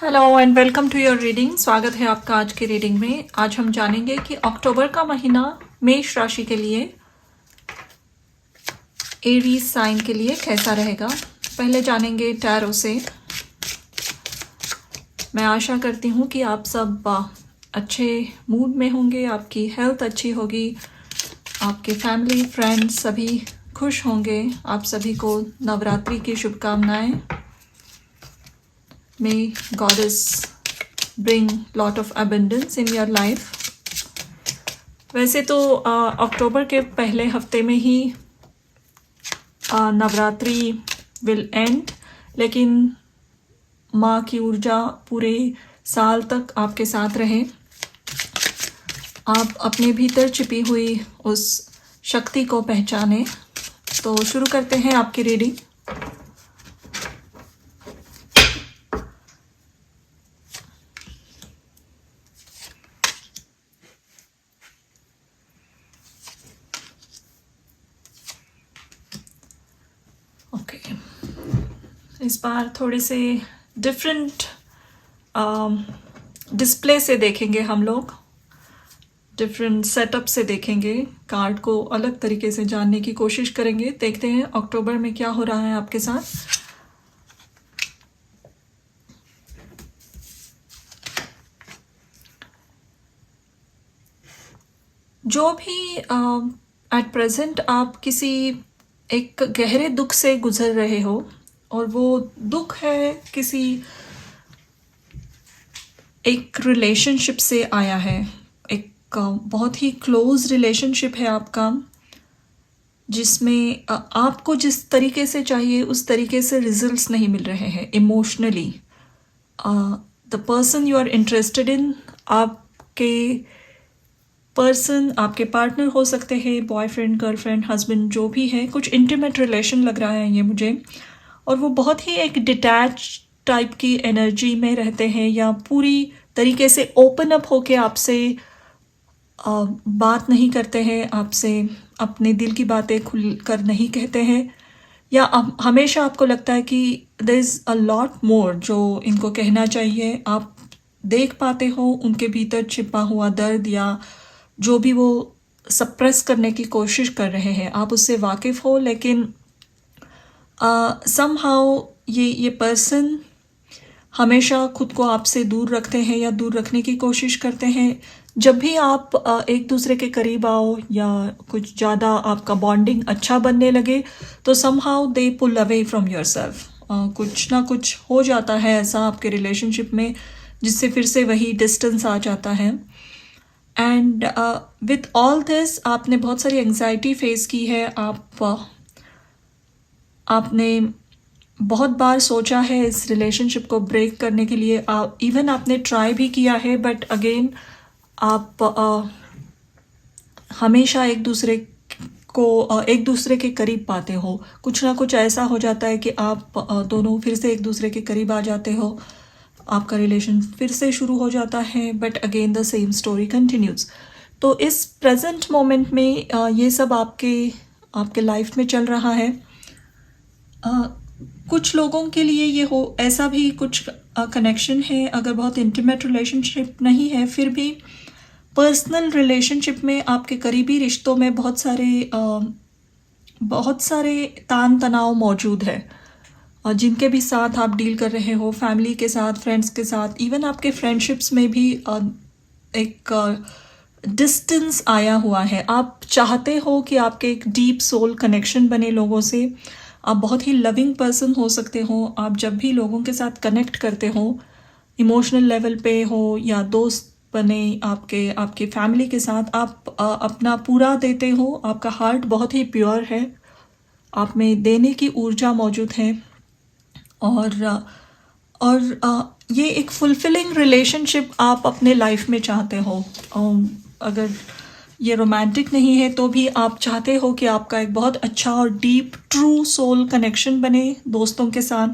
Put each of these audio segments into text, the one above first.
Hello and welcome to your reading. स्वागत है आपका आज की रीडिंग में। आज हम जानेंगे कि अक्टूबर का महीना मेष राशि के लिए, एरीज साइन के लिए कैसा रहेगा। पहले जानेंगे टैरो से। मैं आशा करती हूँ कि आप सब अच्छे मूड में होंगे, आपकी हेल्थ अच्छी होगी, आपके फैमिली फ्रेंड्स सभी खुश होंगे। आप सभी को नवरात्रि की शुभकामनाएं। May Goddess bring lot of abundance in your life। वैसे तो अक्टूबर के पहले हफ्ते में ही नवरात्रि विल एंड, लेकिन माँ की ऊर्जा पूरे साल तक आपके साथ रहे। आप अपने भीतर छिपी हुई उस शक्ति को पहचाने। तो शुरू करते हैं आपकी रीडिंग। इस बार थोड़े से डिफरेंट डिस्प्ले से देखेंगे हम लोग, डिफरेंट सेटअप से देखेंगे। कार्ड को अलग तरीके से जानने की कोशिश करेंगे। देखते हैं अक्टूबर में क्या हो रहा है आपके साथ। जो भी एट प्रेजेंट आप किसी एक गहरे दुख से गुजर रहे हो, और वो दुख है किसी एक रिलेशनशिप से आया है। एक बहुत ही क्लोज रिलेशनशिप है आपका, जिसमें आपको जिस तरीके से चाहिए उस तरीके से रिजल्ट्स नहीं मिल रहे हैं emotionally. The person you are interested in, आपके पर्सन आपके पार्टनर हो सकते हैं, बॉयफ्रेंड गर्लफ्रेंड हस्बैंड जो भी है, कुछ इंटीमेट रिलेशन लग रहा है ये मुझे। और वो बहुत ही एक डिटैच टाइप की एनर्जी में रहते हैं, या पूरी तरीके से ओपन अप होके आपसे बात नहीं करते हैं, आपसे अपने दिल की बातें खुल कर नहीं कहते हैं, या हमेशा आपको लगता है कि there is a lot more जो इनको कहना चाहिए। आप देख पाते हो उनके भीतर छिपा हुआ दर्द, या जो भी वो सप्रेस करने की कोशिश कर रहे हैं, आप उससे वाकिफ़ हो। लेकिन समहाउ ये पर्सन हमेशा खुद को आपसे दूर रखते हैं या दूर रखने की कोशिश करते हैं। जब भी आप एक दूसरे के करीब आओ या कुछ ज़्यादा आपका बॉन्डिंग अच्छा बनने लगे, तो somehow they pull away from yourself. कुछ ना कुछ हो जाता है ऐसा आपके रिलेशनशिप में, जिससे फिर से वही डिस्टेंस आ जाता है। एंड विथ ऑल दिस आपने बहुत सारी एंग्जाइटी फेस की है। आपने बहुत बार सोचा है इस रिलेशनशिप को ब्रेक करने के लिए। इवन आपने ट्राई भी किया है, बट अगेन आप हमेशा एक दूसरे के करीब पाते हो। कुछ ना कुछ ऐसा हो जाता है कि आप दोनों फिर से एक दूसरे के करीब आ जाते हो, आपका रिलेशन फिर से शुरू हो जाता है, but again the same story continues. तो इस प्रेजेंट मोमेंट में ये सब आपके लाइफ में चल रहा है। कुछ लोगों के लिए ये हो ऐसा भी कुछ कनेक्शन है, अगर बहुत इंटीमेट रिलेशनशिप नहीं है, फिर भी पर्सनल रिलेशनशिप में आपके करीबी रिश्तों में बहुत सारे तान तनाव मौजूद है, और जिनके भी साथ आप डील कर रहे हो, फैमिली के साथ, फ्रेंड्स के साथ, इवन आपके फ्रेंडशिप्स में भी एक डिस्टेंस आया हुआ है। आप चाहते हो कि आपके एक डीप सोल कनेक्शन बने लोगों से। आप बहुत ही लविंग पर्सन हो सकते हो। आप जब भी लोगों के साथ कनेक्ट करते हो, इमोशनल लेवल पे हो या दोस्त बने आपके फैमिली के साथ, आप अपना पूरा देते हो। आपका हार्ट बहुत ही प्योर है, आप में देने की ऊर्जा मौजूद है। और ये एक फुलफिलिंग रिलेशनशिप आप अपने लाइफ में चाहते हो। अगर ये रोमांटिक नहीं है तो भी आप चाहते हो कि आपका एक बहुत अच्छा और डीप ट्रू सोल कनेक्शन बने दोस्तों के साथ।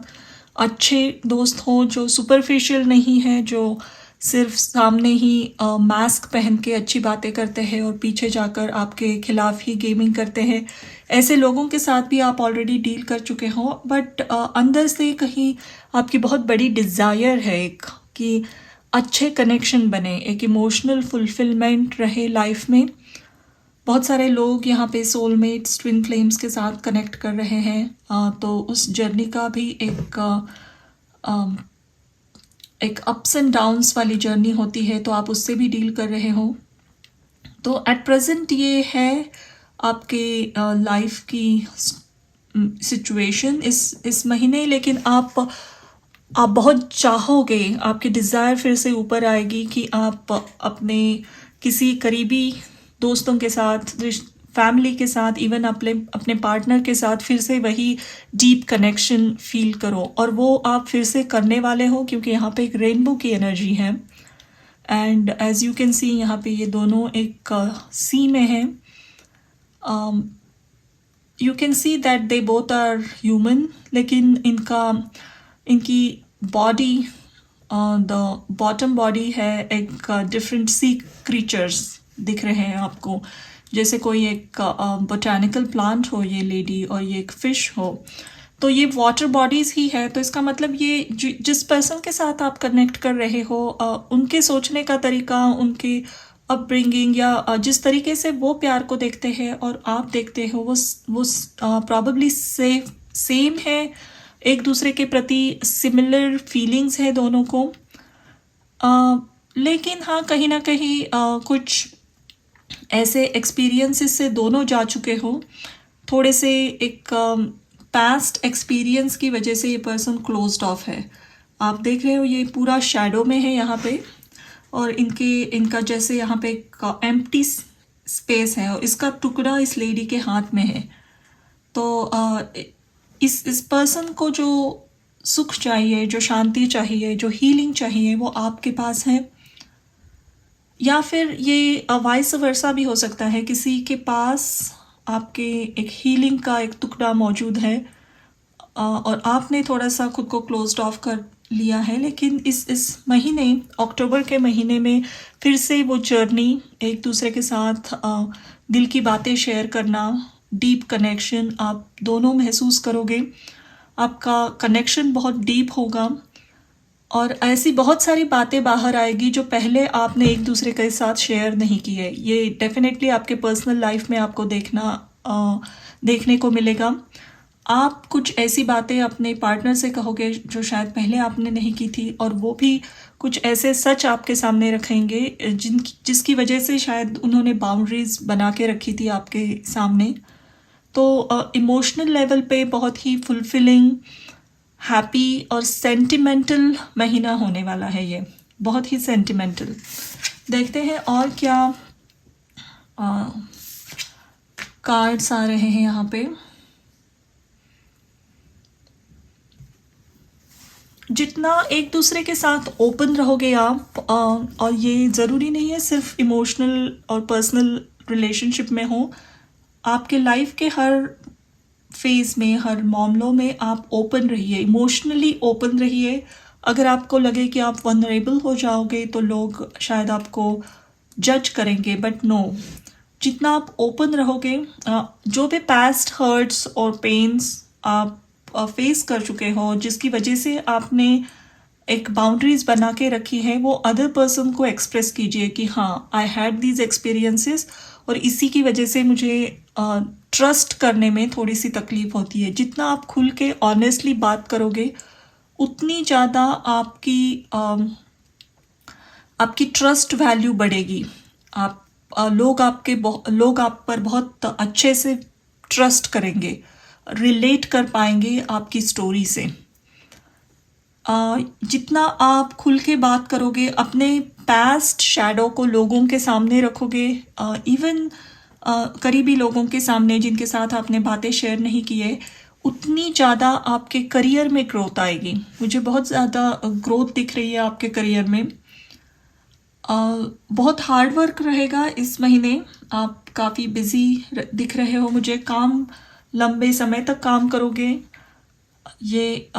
अच्छे दोस्त हों जो सुपरफिशियल नहीं है, जो सिर्फ सामने ही मास्क पहन के अच्छी बातें करते हैं और पीछे जाकर आपके खिलाफ ही गेमिंग करते हैं। ऐसे लोगों के साथ भी आप ऑलरेडी डील कर चुके हो, बट अंदर से कहीं आपकी बहुत बड़ी डिज़ायर है एक कि अच्छे कनेक्शन बने, एक इमोशनल फुलफिलमेंट रहे लाइफ में। बहुत सारे लोग यहाँ पे सोलमेट्स, ट्विन फ्लेम्स के साथ कनेक्ट कर रहे हैं, तो उस जर्नी का भी एक अप्स एंड डाउन्स वाली जर्नी होती है, तो आप उससे भी डील कर रहे हो। तो एट प्रेजेंट ये है आपके लाइफ की सिचुएशन इस महीने, लेकिन आप बहुत चाहोगे, आपकी डिज़ायर फिर से ऊपर आएगी कि आप अपने किसी करीबी दोस्तों के साथ, फैमिली के साथ, इवन अपने पार्टनर के साथ फिर से वही डीप कनेक्शन फील करो, और वो आप फिर से करने वाले हो, क्योंकि यहाँ पे एक रेनबो की एनर्जी है। And as you can see यहाँ पे ये दोनों एक सी में हैं। You can see that they both are human, लेकिन इनकी बॉडी, द बॉटम बॉडी है एक डिफरेंट सी क्रीचर्स दिख रहे हैं आपको, जैसे कोई एक बोटानिकल प्लांट हो ये लेडी, और ये एक फिश हो। तो ये वाटर बॉडीज़ ही है, तो इसका मतलब ये जिस पर्सन के साथ आप कनेक्ट कर रहे हो, उनके सोचने का तरीका, उनके अपब्रिंगिंग, या जिस तरीके से वो प्यार को देखते हैं और आप देखते हो, वो प्रॉबली सेम है, एक दूसरे के प्रति सिमिलर फीलिंग्स है दोनों को। लेकिन हाँ, कहीं ना कहीं कुछ ऐसे एक्सपीरियंसेस से दोनों जा चुके हो, थोड़े से एक पास्ट एक्सपीरियंस की वजह से ये पर्सन क्लोज्ड ऑफ है। आप देख रहे हो ये पूरा शैडो में है यहाँ पे, और इनका जैसे यहाँ पे एक एम्प्टी स्पेस है, और इसका टुकड़ा इस लेडी के हाथ में है। तो इस पर्सन को जो सुख चाहिए, जो शांति चाहिए, जो हीलिंग चाहिए, वो आपके पास है। या फिर ये वाइस वर्सा भी हो सकता है, किसी के पास आपके एक हीलिंग का एक टुकड़ा मौजूद है, और आपने थोड़ा सा खुद को क्लोज्ड ऑफ कर लिया है। लेकिन इस महीने, अक्टूबर के महीने में फिर से वो जर्नी, एक दूसरे के साथ दिल की बातें शेयर करना, डीप कनेक्शन आप दोनों महसूस करोगे। आपका कनेक्शन बहुत डीप होगा, और ऐसी बहुत सारी बातें बाहर आएगी जो पहले आपने एक दूसरे के साथ शेयर नहीं की है। ये डेफिनेटली आपके पर्सनल लाइफ में आपको देखने को मिलेगा। आप कुछ ऐसी बातें अपने पार्टनर से कहोगे जो शायद पहले आपने नहीं की थी, और वो भी कुछ ऐसे सच आपके सामने रखेंगे जिसकी वजह से शायद उन्होंने बाउंड्रीज बना के रखी थी आपके सामने। तो इमोशनल लेवल पे बहुत ही फुलफिलिंग, हैप्पी और सेंटिमेंटल महीना होने वाला है ये, बहुत ही सेंटिमेंटल। देखते हैं और क्या कार्ड्स आ रहे हैं यहाँ पे। जितना एक दूसरे के साथ ओपन रहोगे आप, और ये ज़रूरी नहीं है सिर्फ इमोशनल और पर्सनल रिलेशनशिप में हो, आपके लाइफ के हर फेज़ में, हर मामलों में आप ओपन रहिए, इमोशनली ओपन रहिए। अगर आपको लगे कि आप वनरेबल हो जाओगे तो लोग शायद आपको जज करेंगे, बट नो, जितना आप ओपन रहोगे, जो भी पास्ट हर्ट्स और पेन्स आप फेस कर चुके हो, जिसकी वजह से आपने एक बाउंड्रीज बना के रखी है, वो अदर पर्सन को एक्सप्रेस कीजिए कि हाँ, आई हैड दीज एक्सपीरियंसेस, और इसी की वजह से मुझे ट्रस्ट करने में थोड़ी सी तकलीफ होती है। जितना आप खुल के ऑनेस्टली बात करोगे, उतनी ज़्यादा आपकी ट्रस्ट वैल्यू बढ़ेगी। लोग आप पर बहुत अच्छे से ट्रस्ट करेंगे, रिलेट कर पाएंगे आपकी स्टोरी से। जितना आप खुल के बात करोगे, अपने पास्ट शैडो को लोगों के सामने रखोगे, इवन करीबी लोगों के सामने जिनके साथ आपने बातें शेयर नहीं की है, उतनी ज़्यादा आपके करियर में ग्रोथ आएगी। मुझे बहुत ज़्यादा ग्रोथ दिख रही है आपके करियर में। बहुत हार्ड वर्क रहेगा इस महीने, आप काफ़ी बिजी दिख रहे हो मुझे, काम लंबे समय तक काम करोगे। ये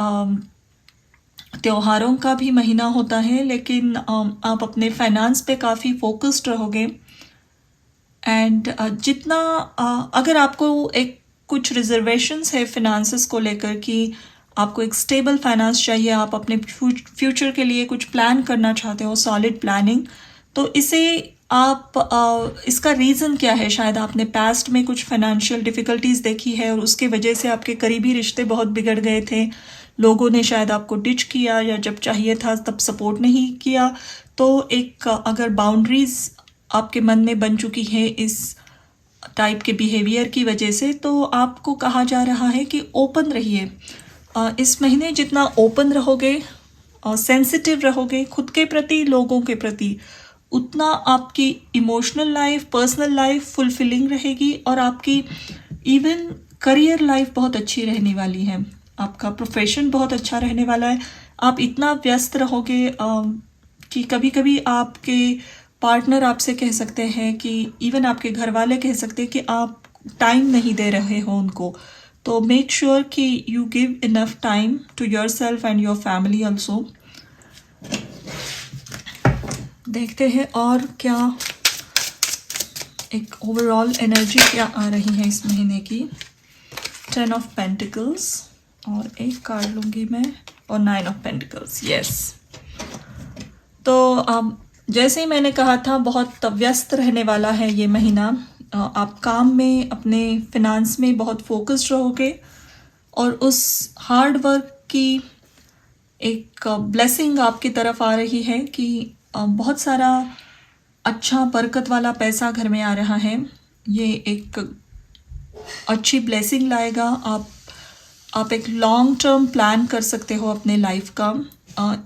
त्योहारों का भी महीना होता है, लेकिन आप अपने फाइनेंस पे काफ़ी फोकस्ड रहोगे। एंड अगर आपको कुछ रिजर्वेशंस है फिनेंसेस को लेकर कि आपको एक स्टेबल फाइनेंस चाहिए, आप अपने फ्यूचर के लिए कुछ प्लान करना चाहते हो, सॉलिड प्लानिंग, तो इसे आप इसका रीज़न क्या है? शायद आपने पास्ट में कुछ फाइनेंशियल डिफ़िकल्टीज़ देखी है और उसके वजह से आपके करीबी रिश्ते बहुत बिगड़ गए थे, लोगों ने शायद आपको डिच किया या जब चाहिए था तब सपोर्ट नहीं किया। तो एक अगर बाउंड्रीज़ आपके मन में बन चुकी है इस टाइप के बिहेवियर की वजह से, तो आपको कहा जा रहा है कि ओपन रहिए। इस महीने जितना ओपन रहोगे और सेंसिटिव रहोगे खुद के प्रति, लोगों के प्रति, उतना आपकी emotional life, personal life fulfilling रहेगी और आपकी इवन करियर लाइफ बहुत अच्छी रहने वाली है। आपका प्रोफेशन बहुत अच्छा रहने वाला है। आप इतना व्यस्त रहोगे कि कभी कभी आपके पार्टनर आपसे कह सकते हैं कि इवन आपके घर वाले कह सकते हैं कि आप टाइम नहीं दे रहे हो उनको। तो मेक श्योर कि you give enough time to yourself and your family also. देखते हैं और क्या एक ओवरऑल एनर्जी क्या आ रही है इस महीने की। 10 ऑफ पेंटिकल्स और एक कार्ड लूँगी मैं और 9 ऑफ पेंटिकल्स। यस, तो जैसे ही मैंने कहा था बहुत व्यस्त रहने वाला है ये महीना। आप काम में, अपने फिनांस में बहुत फोकस्ड रहोगे और उस हार्ड वर्क की एक ब्लेसिंग आपकी तरफ आ रही है कि बहुत सारा अच्छा बरकत वाला पैसा घर में आ रहा है। ये एक अच्छी ब्लेसिंग लाएगा। आप एक लॉन्ग टर्म प्लान कर सकते हो अपने लाइफ का।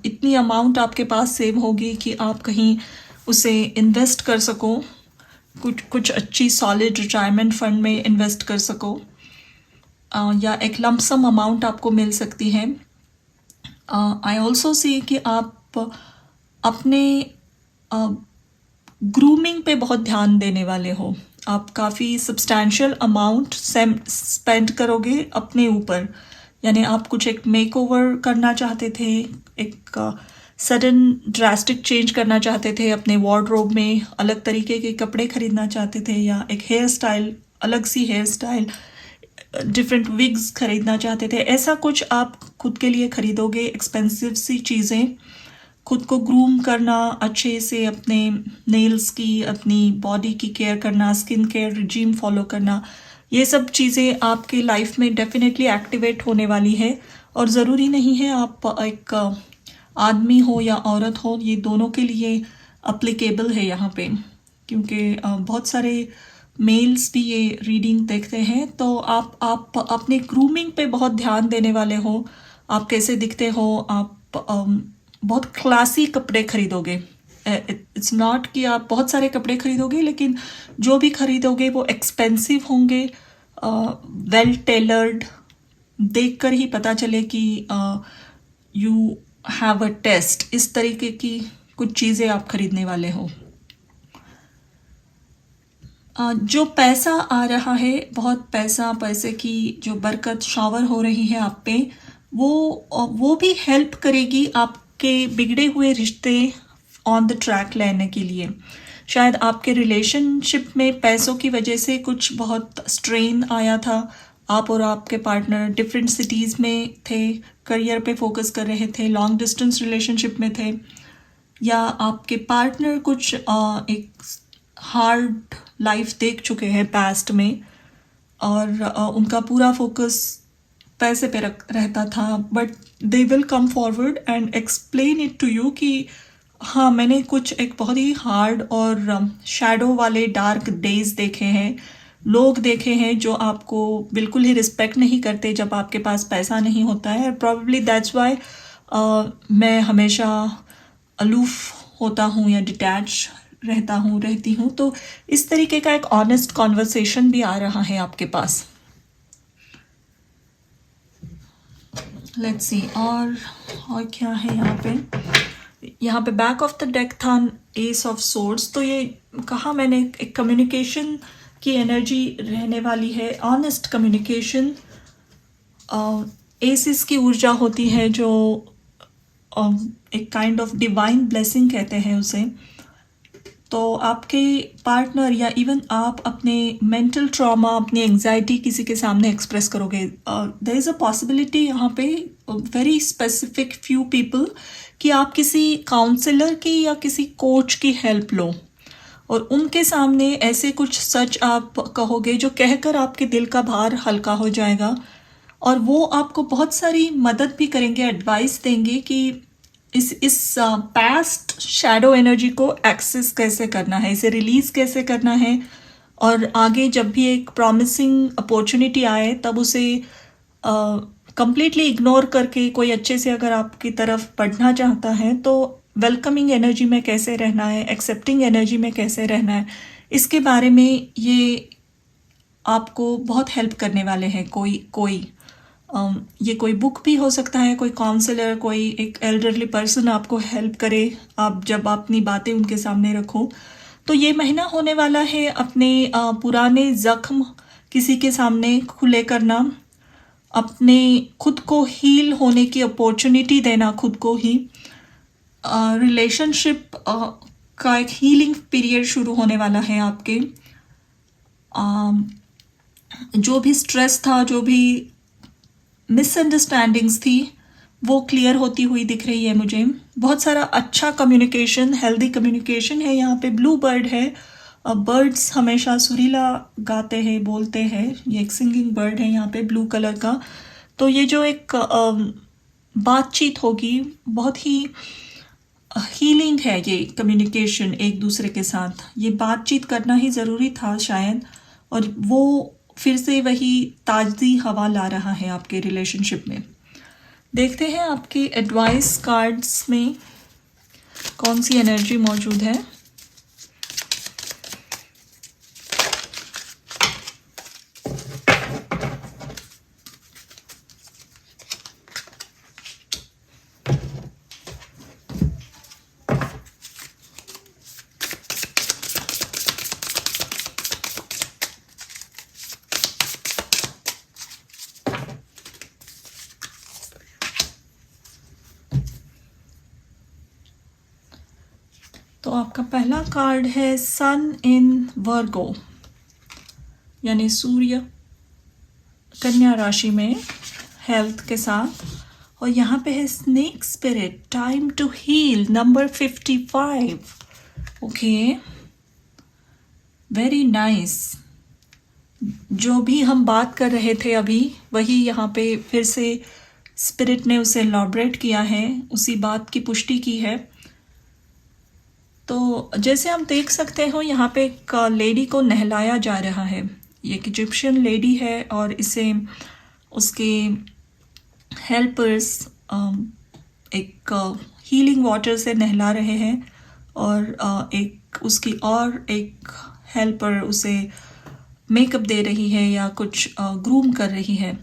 इतनी अमाउंट आपके पास सेव होगी कि आप कहीं उसे इन्वेस्ट कर सको, कुछ अच्छी सॉलिड रिटायरमेंट फंड में इन्वेस्ट कर सको, या एक लमसम अमाउंट आपको मिल सकती है। आई ऑल्सो सी कि आप अपने ग्रूमिंग पे बहुत ध्यान देने वाले हो। आप काफ़ी सब्सटैंशियल अमाउंट स्पेंड करोगे अपने ऊपर, यानी आप कुछ एक मेकओवर करना चाहते थे, एक सडन ड्रास्टिक चेंज करना चाहते थे अपने वार्डरोब में, अलग तरीके के कपड़े खरीदना चाहते थे, या एक हेयर स्टाइल, अलग see here style, different wigs खरीदना चाहते थे। ऐसा कुछ आप खुद के लिए खरीदोगे, एक्सपेंसिव सी चीज़ें। खुद को ग्रूम करना, अच्छे से अपने नेल्स की, अपनी बॉडी की केयर करना, स्किन केयर रिजीम फॉलो करना, ये सब चीज़ें आपके लाइफ में डेफिनेटली एक्टिवेट होने वाली है। और ज़रूरी नहीं है आप एक आदमी हो या औरत हो, ये दोनों के लिए अप्लीकेबल है यहाँ पे, क्योंकि बहुत सारे मेल्स भी ये रीडिंग देखते हैं। तो आप अपने ग्रूमिंग पे बहुत ध्यान देने वाले हो। आप कैसे दिखते हो, आप बहुत क्लासी कपड़े खरीदोगे। इट्स नॉट कि आप बहुत सारे कपड़े खरीदोगे, लेकिन जो भी खरीदोगे वो एक्सपेंसिव होंगे, वेल टेलर्ड, देखकर ही पता चले कि यू हैव अ टेस्ट। इस तरीके की कुछ चीज़ें आप खरीदने वाले हो। जो पैसा आ रहा है, बहुत पैसे की जो बरकत शावर हो रही है आप पे, वो भी हेल्प करेगी आपके बिगड़े हुए रिश्ते ऑन द ट्रैक लाने के लिए। शायद आपके रिलेशनशिप में पैसों की वजह से कुछ बहुत स्ट्रेन आया था। आप और आपके पार्टनर डिफरेंट सिटीज़ में थे, करियर पे फोकस कर रहे थे, लॉन्ग डिस्टेंस रिलेशनशिप में थे, या आपके पार्टनर कुछ एक हार्ड लाइफ देख चुके हैं पास्ट में और उनका पूरा फोकस पैसे पे रहता था। But they will come forward and explain it to you कि हाँ, मैंने कुछ एक बहुत ही हार्ड और शैडो वाले डार्क डेज देखे हैं, लोग देखे हैं जो आपको बिल्कुल ही रिस्पेक्ट नहीं करते जब आपके पास पैसा नहीं होता है। प्रॉब्ली दैट्स वाई मैं हमेशा अलूफ होता हूँ या डिटैच रहती हूँ। तो इस तरीके का एक ऑनेस्ट कॉन्वर्सेशन भी आ रहा है आपके पास। लेट्स सी और क्या है यहाँ पे बैक ऑफ द डेक था एस ऑफ सोर्ड्स। तो ये कहा मैंने, एक कम्युनिकेशन की एनर्जी रहने वाली है, ऑनेस्ट कम्युनिकेशन। एसिस की ऊर्जा होती है जो एक काइंड ऑफ डिवाइन ब्लेसिंग कहते हैं उसे। तो आपके पार्टनर या इवन आप अपने मेंटल ट्रॉमा, अपनी एंजाइटी किसी के सामने एक्सप्रेस करोगे। देयर इज़ अ पॉसिबिलिटी यहाँ पे वेरी स्पेसिफिक फ्यू पीपल कि आप किसी काउंसलर की या किसी कोच की हेल्प लो और उनके सामने ऐसे कुछ सच आप कहोगे जो कहकर आपके दिल का भार हल्का हो जाएगा और वो आपको बहुत सारी मदद भी करेंगे, एडवाइस देंगे कि इस पास्ट शैडो एनर्जी को एक्सेस कैसे करना है, इसे रिलीज कैसे करना है और आगे जब भी एक प्रॉमिसिंग अपॉर्चुनिटी आए तब उसे कंप्लीटली इग्नोर करके कोई अच्छे से अगर आपकी तरफ बढ़ना चाहता है तो वेलकमिंग एनर्जी में कैसे रहना है, एक्सेप्टिंग एनर्जी में कैसे रहना है, इसके बारे में ये आपको बहुत हेल्प करने वाले हैं। ये कोई बुक भी हो सकता है, कोई काउंसलर, कोई एक एल्डरली पर्सन आपको हेल्प करे आप जब अपनी बातें उनके सामने रखो। तो ये महीना होने वाला है अपने पुराने ज़ख्म किसी के सामने खुले करना, अपने खुद को हील होने की अपॉर्चुनिटी देना खुद को ही, रिलेशनशिप का एक हीलिंग पीरियड शुरू होने वाला है आपके। जो भी स्ट्रेस था, जो भी मिसअंडरस्टैंडिंग्स थी वो क्लियर होती हुई दिख रही है मुझे। बहुत सारा अच्छा कम्युनिकेशन, हेल्दी कम्युनिकेशन है यहाँ पे। ब्लू बर्ड है, बर्ड्स हमेशा सुरीला गाते हैं, बोलते हैं, ये एक सिंगिंग बर्ड है यहाँ पे ब्लू कलर का। तो ये जो एक बातचीत होगी बहुत ही हीलिंग है, ये कम्युनिकेशन एक दूसरे के साथ, ये बातचीत करना ही ज़रूरी था शायद, और वो फिर से वही ताज़ी हवा ला रहा है आपके रिलेशनशिप में। देखते हैं आपके एडवाइस कार्ड्स में कौन सी एनर्जी मौजूद है। तो आपका पहला कार्ड है सन इन वर्गो, यानी सूर्य कन्या राशि में हेल्थ के साथ, और यहाँ पे है snake spirit, time to heal, number 55। Okay, very nice. जो भी हम बात कर रहे थे अभी वही यहाँ पे फिर से स्पिरिट ने उसे एलॉबरेट किया है, उसी बात की पुष्टि की है। तो जैसे हम देख सकते हो यहाँ पे एक लेडी को नहलाया जा रहा है, ये एक इजिप्शियन लेडी है और इसे उसके हेल्पर्स एक हीलिंग वाटर से नहला रहे हैं और एक उसकी और एक हेल्पर उसे मेकअप दे रही है या कुछ ग्रूम कर रही है।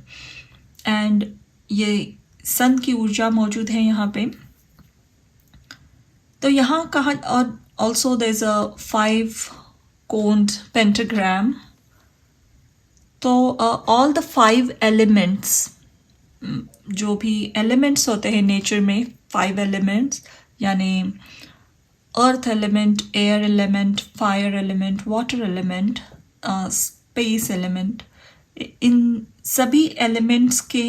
एंड ये सन की ऊर्जा मौजूद है यहाँ पे। तो यहाँ कहा, और also there is a 5 cornered pentagram. तो ऑल द 5 एलिमेंट्स, जो भी एलिमेंट्स होते हैं नेचर में, 5 एलिमेंट्स यानी earth element, air element, fire element, water element, space element, इन सभी एलिमेंट्स के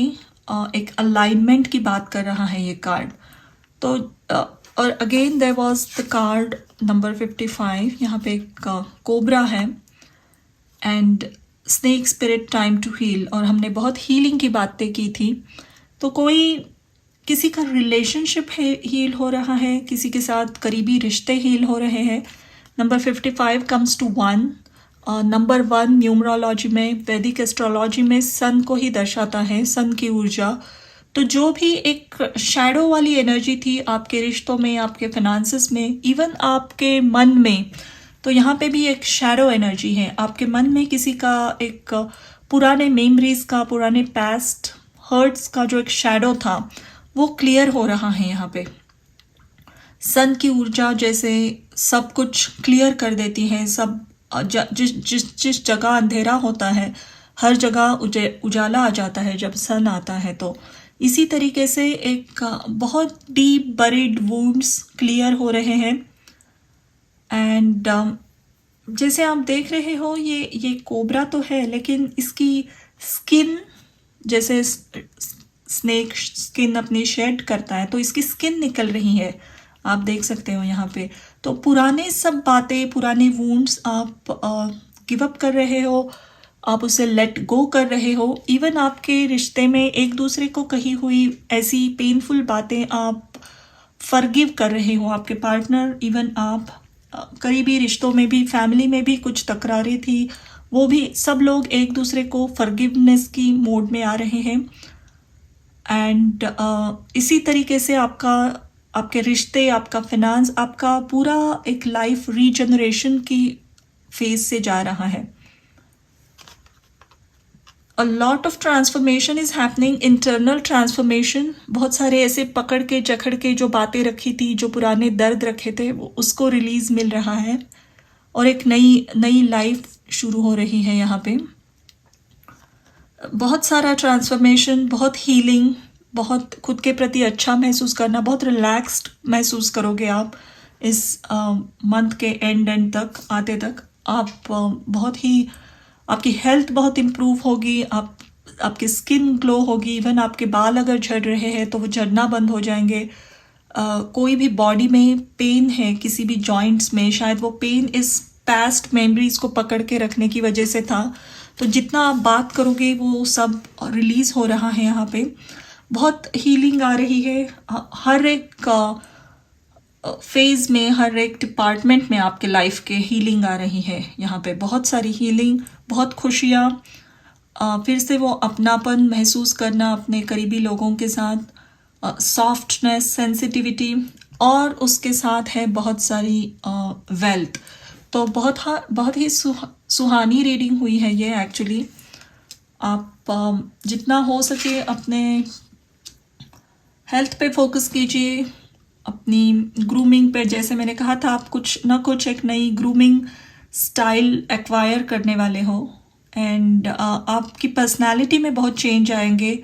एक अलाइनमेंट की बात कर रहा है ये कार्ड। तो और again there was the card number 55, यहाँ पे एक कोबरा है and snake spirit, time to heal, और हमने बहुत हीलिंग की बातें की थी। तो कोई किसी का रिलेशनशिप हील हो रहा है, किसी के साथ करीबी रिश्ते हील हो रहे हैं। Number 55 comes to 1। Number 1 numerology में, वैदिक एस्ट्रोलॉजी में सन को ही दर्शाता है, सन की ऊर्जा। तो जो भी एक शैडो वाली एनर्जी थी आपके रिश्तों में, आपके फाइनेंसेस में, इवन आपके मन में, तो यहाँ पे भी एक शैडो एनर्जी है। आपके मन में किसी का एक पुराने मेमोरीज का, पुराने पास्ट हर्ट्स का जो एक शैडो था वो क्लियर हो रहा है यहाँ पे। सन की ऊर्जा जैसे सब कुछ क्लियर कर देती है, सब जिस जगह अंधेरा होता है हर जगह उजाला आ जाता है जब सन आता है। तो इसी तरीके से एक बहुत डीप बरीड वुंड्स क्लियर हो रहे हैं। एंड जैसे आप देख रहे हो ये कोबरा तो है, लेकिन इसकी स्किन जैसे स्नेक स्किन अपनी शेड करता है, तो इसकी स्किन निकल रही है, आप देख सकते हो यहाँ पे। तो पुराने सब बातें, पुराने वुंड्स आप गिव अप कर रहे हो, आप उसे लेट गो कर रहे हो। इवन आपके रिश्ते में एक दूसरे को कही हुई ऐसी पेनफुल बातें आप फॉरगिव कर रहे हो। आपके पार्टनर, इवन आप करीबी रिश्तों में भी, फैमिली में भी कुछ तकरारें थी, वो भी सब लोग एक दूसरे को फॉरगिवनेस की मोड में आ रहे हैं। एंड इसी तरीके से आपके रिश्ते, आपका फिनांस, आपका पूरा एक लाइफ रीजनरेशन की फेज से जा रहा है। A lot of transformation is happening, internal transformation। बहुत सारे ऐसे पकड़ के जकड़ के जो बातें रखी थी, जो पुराने दर्द रखे थे, वो उसको रिलीज मिल रहा है और एक नई लाइफ शुरू हो रही है यहाँ पे। बहुत सारा ट्रांसफॉर्मेशन, बहुत हीलिंग, बहुत खुद के प्रति अच्छा महसूस करना, बहुत रिलैक्स्ड महसूस करोगे आप इस मंथ के एंड तक आते तक। आप बहुत ही, आपकी हेल्थ बहुत इम्प्रूव होगी, आपकी स्किन ग्लो होगी। इवन आपके बाल अगर झड़ रहे हैं तो वो झड़ना बंद हो जाएंगे। कोई भी बॉडी में पेन है, किसी भी जॉइंट्स में, शायद वो पेन इस पास्ट मेमोरीज को पकड़ के रखने की वजह से था, तो जितना आप बात करोगे वो सब रिलीज हो रहा है यहाँ पे। बहुत हीलिंग आ रही है हर एक फेज में, हर एक डिपार्टमेंट में आपके लाइफ के हीलिंग आ रही है यहाँ पे। बहुत सारी हीलिंग, बहुत खुशियाँ, फिर से वो अपनापन महसूस करना अपने करीबी लोगों के साथ, सॉफ्टनेस, सेंसिटिविटी, और उसके साथ है बहुत सारी वेल्थ। तो बहुत ही सुहानी रीडिंग हुई है ये एक्चुअली। आप जितना हो सके अपने हेल्थ पे फोकस कीजिए, अपनी ग्रूमिंग पे। जैसे मैंने कहा था, आप कुछ ना कुछ एक नई ग्रूमिंग स्टाइल एक्वायर करने वाले हो, एंड आपकी पर्सनालिटी में बहुत चेंज आएंगे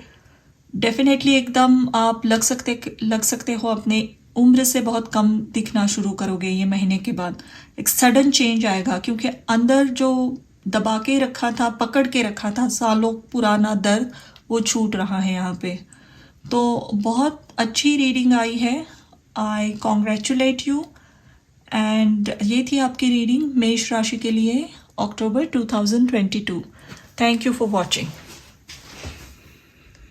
डेफिनेटली। एकदम आप लग सकते हो अपने उम्र से बहुत कम दिखना शुरू करोगे ये महीने के बाद। एक सडन चेंज आएगा, क्योंकि अंदर जो दबा के रखा था, पकड़ के रखा था सालों पुराना दर्द, वो छूट रहा है यहाँ पे। तो बहुत अच्छी रीडिंग आई है, आई कॉन्ग्रेचुलेट यू। एंड ये थी आपकी रीडिंग मेष राशि के लिए अक्टूबर 2022। Thank you for watching.